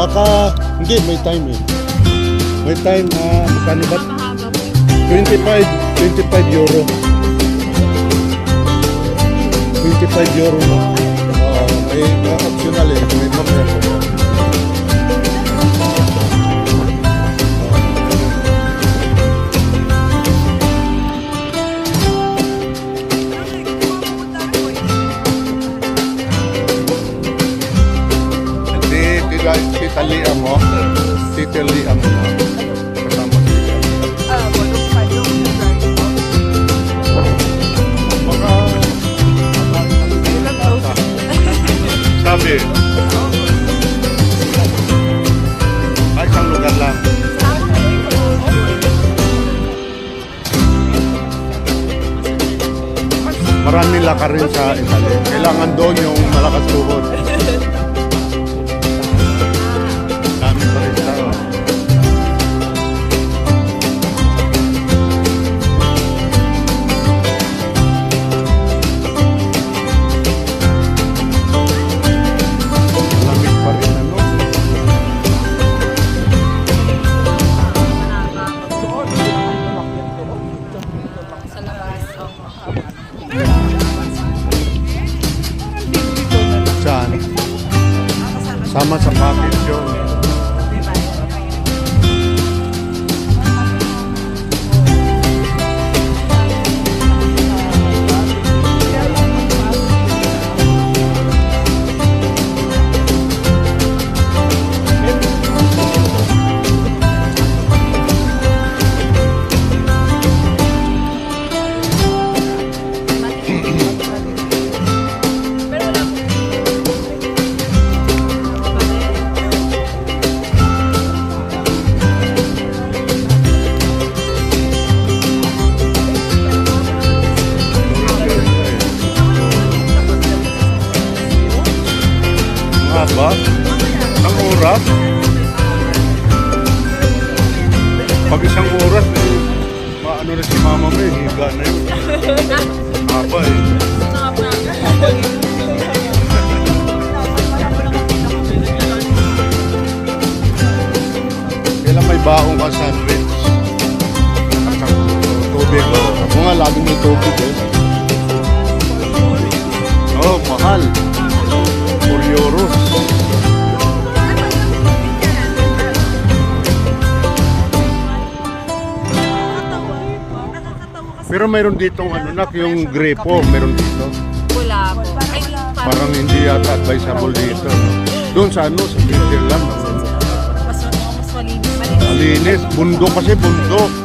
Baka, hindi, may time eh. May time na, magkano ba? 25 euro. 25 euro na. May optional eh. May optional. Titalian mo. Titalian mo na. Kasama sila. Baka... Sabi. Ay, isang lugar lang. Marami laka rin sa Italy. Kailangan doon yung malakas tuhod. Sama sa package yun. Ba? Ang oras? Pag isang oras, maano na si mama mo, higa na yun. Haba eh. Kailan may baong ka sandwich? At saka tubig. Ako nga, laging may tubig eh. Oh, mahal. 4 euros. Pero mayroon ditong ano nak, yung grepo, mayroon dito. Wala po. Parang hindi yata advisable dito. Doon sa ano, sa Switzerland. Mas malinis. Malinis, bundok kasi bundok.